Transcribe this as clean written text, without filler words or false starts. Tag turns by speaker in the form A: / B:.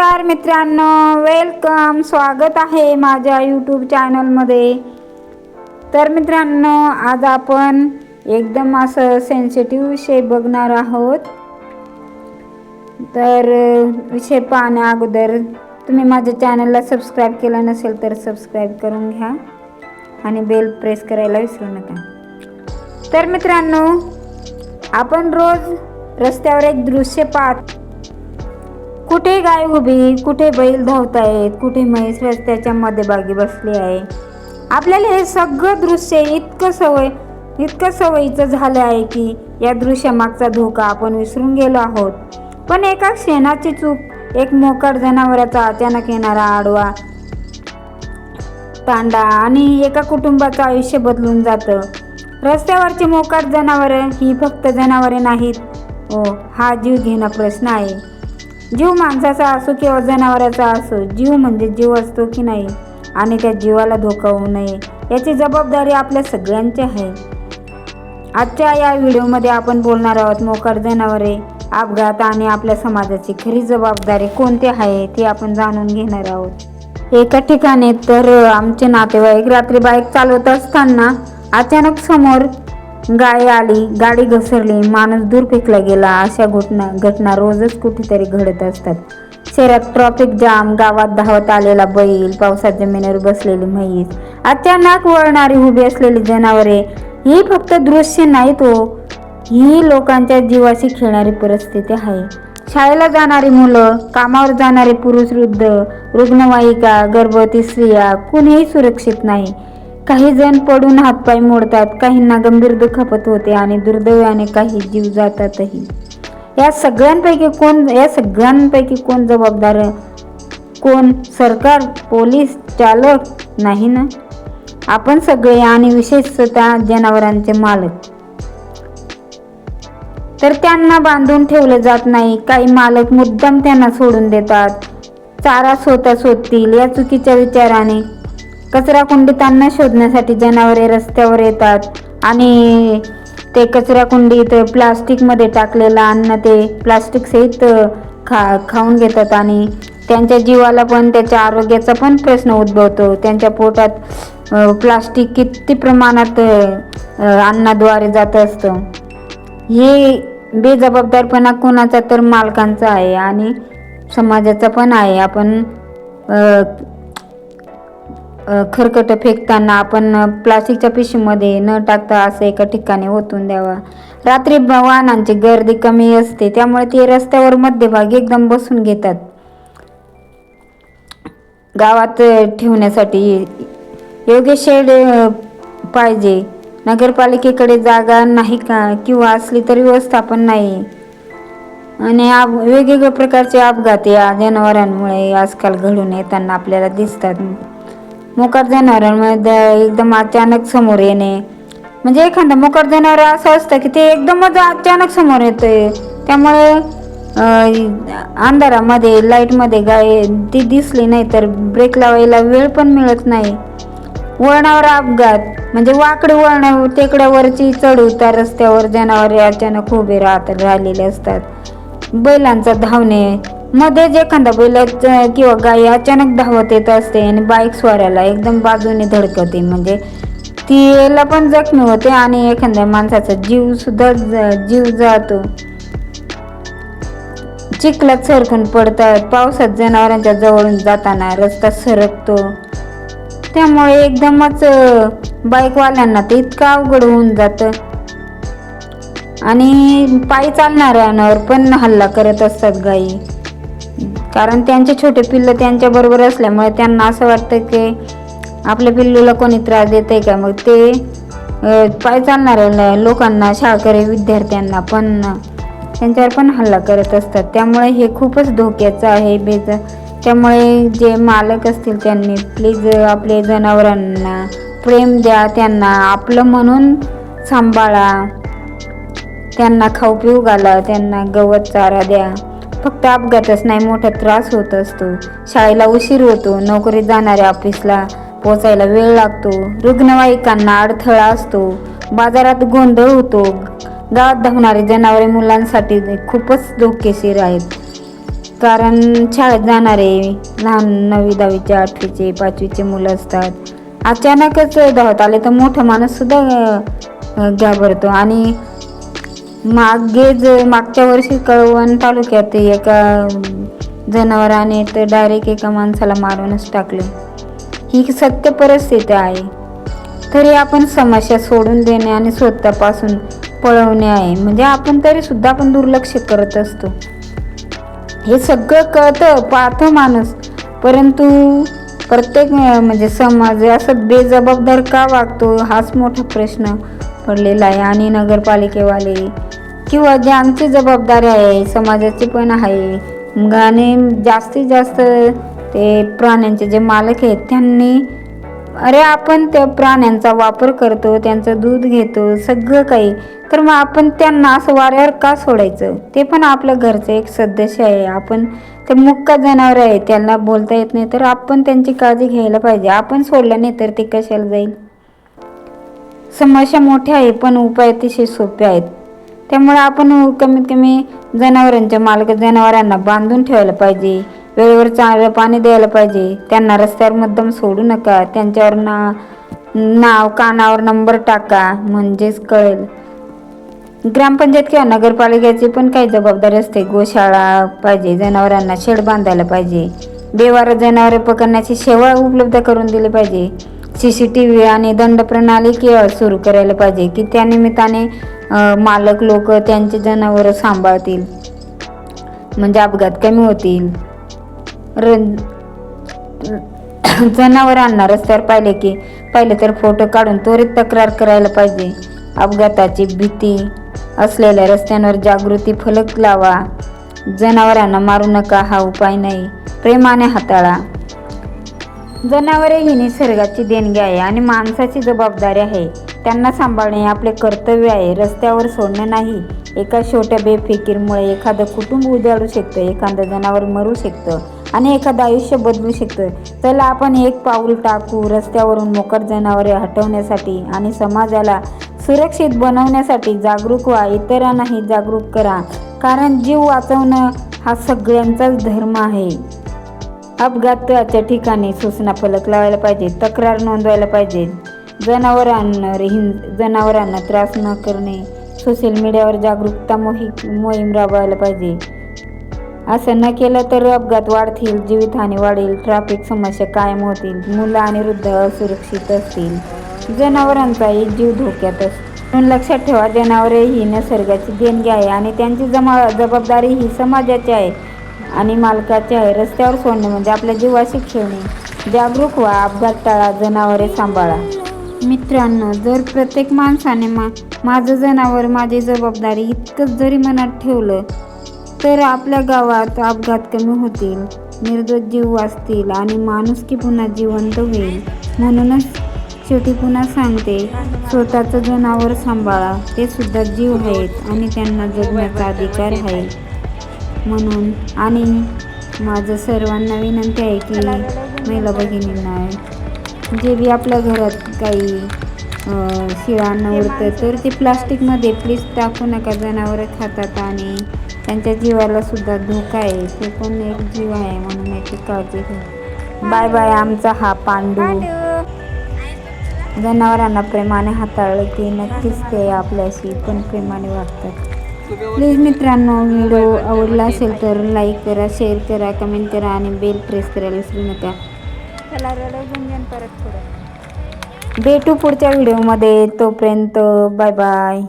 A: नमस्कार मित्रांनो, वेलकम, स्वागत आहे माझ्या यूट्यूब चॅनलमध्ये. तर मित्रांनो, आज आपण एकदम असं सेन्सिटिव्ह विषय बघणार आहोत. तर विषय पाहण्या अगोदर तुम्ही माझ्या चॅनलला सबस्क्राईब केलं नसेल तर सबस्क्राईब करून घ्या आणि बेल प्रेस करायला विसरू नका. तर मित्रांनो, आपण रोज रस्त्यावर एक दृश्य पाहतो. कुठे गाय उभी, कुठे बैल धावतायत, कुठे म्हैस रस्त्याच्या मध्यभागी बसली आहे. आपल्याला हे सगळं दृश्य इतकं सवयीचं झालं आहे की या दृश्यामागचा धोका आपण विसरून गेलो आहोत. पण एका क्षणाची चूक, एक मोकाट जनावराचा अचानक येणारा आडवा तांडा आणि एका कुटुंबाचं आयुष्य बदलून जातं. रस्त्यावरची मोकाट जनावरं ही फक्त जनावरे नाहीत, हा जीव घेणा प्रश्न आहे. जीव माणसाचा असो किंवा जनावराचा असो, जीव म्हणजे जीव असतो की नाही, आणि त्या जीवाला धोका होऊ नये याची जबाबदारी आपल्या सगळ्यांची आहे. आजच्या या व्हिडिओमध्ये आपण बोलणार आहोत मोकाट जनावरे, अपघात आणि आपल्या समाजाची खरी जबाबदारी कोणती आहे ती आपण जाणून घेणार आहोत. एका ठिकाणी तर आमचे नातेवाईक रात्री बाईक चालवत असताना अचानक समोर गाय आली, गाडी घसरली, माणूस दूर फेकला गेला. अशा घटना रोजच कुठेतरी घडत असतात. शहरात ट्रॅफिक जाम, गावात धावत आलेला बैल, पावसात जमिनीवर बसलेली म्हैस, अचानक वळणारी उभी असलेली जनावरे, ही फक्त दृश्य नाहीत, ही लोकांच्या जीवाशी खेळणारी परिस्थिती आहे. शाळेला जाणारी मुलं, कामावर जाणारे पुरुष, वृद्ध, रुग्णवाहिका, गर्भवती स्त्रिया, कुणीही सुरक्षित नाही. काही जण पडून हातपाय मोडतात, काहींना गंभीर दुखापत होते आणि दुर्दैवाने काही जीव जातातही. या सगळ्यांपैकी कोण जबाबदार? कोण? सरकार, पोलीस, चालक? नाही ना, आपण सगळे, आणि विशेषतः जनावरांचे मालक. तर त्यांना बांधून ठेवलं जात नाही. काही मालक मुद्दाम त्यांना सोडून देतात. चारा स्वतः शोधतील या चुकीच्या विचाराने कचराकुंडीत अन्न शोधण्यासाठी जनावरे रस्त्यावर येतात आणि ते कचराकुंडीत प्लास्टिकमध्ये टाकलेलं अन्न ते प्लास्टिक सहित खाऊन घेतात आणि त्यांच्या जीवाला पण, त्याच्या आरोग्याचा पण प्रश्न उद्भवतो. त्यांच्या पोटात प्लास्टिक किती प्रमाणात अन्नाद्वारे जात असतं. हे बेजबाबदारपणा कोणाचा? तर मालकांचा आहे आणि समाजाचा पण आहे. आपण खरकट फेकताना आपण प्लास्टिकच्या पिशवीमध्ये न टाकता असं एका ठिकाणी ओतून द्यावा. रात्री वाहनांची गर्दी कमी असते, त्यामुळे ते रस्त्यावर मध्यभागी एकदम बसून घेतात. गावात ठेवण्यासाठी योग्य शेड पाहिजे. नगरपालिकेकडे जागा नाही का, किंवा असली तरी व्यवस्थापन नाही. आणि वेगवेगळ्या प्रकारचे अपघात या जनावरांमुळे आजकाल घडून येताना आपल्याला दिसतात. मोकाट जनावरांमध्ये एकदम अचानक समोर येणे, म्हणजे एखादा मोकाट जनावर असं असतं की ते एकदमच अचानक समोर येतंय, त्यामुळे अंधारामध्ये लाईटमध्ये गाय ती दिसली नाही तर ब्रेक लावायला वेळ पण मिळत नाही. वळणावर अपघात म्हणजे वाकडे वळण, टेकड्यावरची चढ उतार रस्त्यावर जनावरे अचानक उभे राहिलेले असतात. बैलांचा धावणे, मध्येच एखादा बैल किंवा गाय अचानक धावत येत असते आणि बाईक स्वाराला एकदम बाजूने धडकते, म्हणजे तिला पण जखमी होते आणि एखाद्या माणसाचा जीव जातो. चिखलात सरकून पडतात. पावसात जनावरांच्या जवळून जाताना रस्ता सरकतो, त्यामुळे एकदमच बाईकवाल्यांना ते इतकं अवघड होऊन जातं. आणि पायी चालणाऱ्यांवर पण हल्ला करत असतात गायी, कारण त्यांचे छोटे पिल्लं त्यांच्या बरोबर असल्यामुळे त्यांना असं वाटतं की आपल्या पिल्लूला कोणी त्रास देतंय का, मग ते पायी चालणाऱ्या लोकांना, शाळकरी विद्यार्थ्यांना पण त्यांच्यावर पण हल्ला करत असतात. त्यामुळे हे खूपच धोक्याचं आहे. त्यामुळे जे मालक असतील त्यांनी प्लीज आपले जनावरांना प्रेम द्या, त्यांना आपलं म्हणून सांभाळा, त्यांना खाऊ पिऊ घाला, त्यांना गवत चारा द्या. फक्त अपघातच नाही, मोठा त्रास होत असतो. शाळेला उशीर होतो, नोकरीत जाणाऱ्या ऑफिसला पोचायला वेळ लागतो, रुग्णवाहिकांना अडथळा असतो, बाजारात गोंधळ होतो. गावात धावणारी जनावरे मुलांसाठी खूपच धोकेशीर आहेत. कारण शाळेत जाणारे लहान 9वी 10वीचे 8वीचे 5वीचे मुलं असतात. अचानकच धावत आले तर मोठा माणूस सुद्धा घाबरतो. आणि मागच्या वर्षी कळवण तालुक्यात एका जनावराने तर डायरेक्ट एका माणसाला मारूनच टाकले. ही सत्य परिस्थिती आहे. तरी आपण समस्या सोडून देणे आणि स्वतःपासून पळवणे आहे. म्हणजे आपण तरी सुद्धा आपण दुर्लक्ष करत असतो. हे सगळं कळतं पाहतो माणूस, परंतु प्रत्येक म्हणजे समाज असं बेजबाबदार का वागतो हाच मोठा प्रश्न पडलेला आहे. आणि नगरपालिकेवाले किंवा ज्यांची जबाबदारी आहे समाजाची पण आहे, आणि जास्तीत जास्त ते प्राण्यांचे जे मालक आहेत त्यांनी, अरे आपण त्या प्राण्यांचा वापर करतो, त्यांचं दूध घेतो सगळं काही, तर मग आपण त्यांना असं वाऱ्यावर का सोडायचं? ते पण आपल्या घरचं एक सदस्य आहे. आपण ते मुक्का जनावर आहे, त्यांना बोलता येत नाही, तर आपण त्यांची काळजी घ्यायला पाहिजे. आपण सोडलं नाही तर ते कशाला जाईल? समस्या मोठ्या आहे पण उपाय अतिशय सोपे आहेत. त्यामुळे आपण कमीत कमी जनावरांना बांधून ठेवायला पाहिजे, वेळेवर चांगलं पाणी द्यायला पाहिजे, त्यांना रस्त्यावर मुद्दाम सोडू नका, त्यांच्यावर नाव कानावर नंबर टाका म्हणजेच कळेल. ग्रामपंचायत किंवा नगरपालिकेची पण काही जबाबदारी असते. गोशाळा पाहिजे, जनावरांना शेड बांधायला पाहिजे, बेवारस जनावरे पकडण्याची सेवा उपलब्ध करून दिली पाहिजे, CCTV आणि दंड प्रणाली सुरू करायला पाहिजे की त्या निमित्ताने मालक लोक त्यांचे जनावरं सांभाळतील, म्हणजे अपघात कमी होतील. जनावरांना रस्त्यावर पाहिले तर फोटो काढून त्वरित तक्रार करायला पाहिजे. अपघाताची भीती असलेल्या रस्त्यांवर जागृती फलक लावा. जनावरांना मारू नका हा उपाय नाही, प्रेमाने हाताळा. जनावरे ही निसर्गाची देणगी आहे आणि माणसाची जबाबदारी आहे. त्यांना सांभाळणे आपले कर्तव्य आहे, रस्त्यावर सोडणे नाही. एका छोट्या बेफिकीरमुळे एखादं कुटुंब उजाडू शकतं, एखादं जनावर मरू शकतं आणि एखादं आयुष्य बदलू शकतं. चला आपण एक पाऊल टाकू रस्त्यावरून मोकाट जनावरे हटवण्यासाठी आणि समाजाला सुरक्षित बनवण्यासाठी. जागरूक व्हा, इतरांनाही जागरूक करा, कारण जीव वाचवणं हा सगळ्यांचाच धर्म आहे. अपघाताच्या ठिकाणी सूचना फलक लावायला पाहिजे, तक्रार नोंदवायला पाहिजे. जनावरांना त्रास न करणे, सोशल मीडियावर जागरूकता मोहीम राबवायला पाहिजे. असं न केलं तर अपघात वाढतील, जीवितहानी वाढेल, ट्रॅफिक समस्या कायम होतील, मुलं आणि वृद्ध असुरक्षित असतील, जनावरांचाही जीव धोक्यात असतो. म्हणून लक्षात ठेवा, जनावरे ही निसर्गाची देणगी आहे आणि त्यांची जबाबदारी ही समाजाची आहे आणि मालकाची आहे. रस्त्यावर सोडणे म्हणजे आपल्या जीवाशी खेळणे. जागरूक व्हा, अपघात टाळा, जनावरे सांभाळा. मित्रांनो, जर प्रत्येक माणसाने माझं जनावर माझी जबाबदारी इतकंच जरी मनात ठेवलं तर आपल्या गावात अपघात कमी होतील, निर्दोष जीव वाचतील आणि माणुसकी पुन्हा जिवंत होईल. म्हणूनच शेवटी पुन्हा सांगते, स्वतःचं जनावर सांभाळा, ते सुद्धा जीव आहेत आणि त्यांना जगण्याचा अधिकार आहे. म्हणून आणि माझं सर्वांना विनंती आहे की महिला भगिनींना जे बी आपल्या घरात काही शिळान्न उरतं तर ते प्लास्टिकमध्ये प्लीज टाकू नका. जनावरं खातात आणि त्यांच्या जीवाला सुद्धा धोका आहे, ते पण एक जीव आहे, म्हणून याची काळजी घ्या. Bye bye. आमचा हा पांडू जनावरांना प्रेमाने हाताळलं की नक्कीच ते आपल्याशी पण प्रेमाने वागतात. प्लीज मित्रांनो, व्हिडिओ आवडला असेल तर लाईक करा, शेअर करा, कमेंट करा आणि बेल प्रेस करायला विसरू नका. भेटू पुढच्या व्हिडिओमध्ये. तोपर्यंत बाय बाय.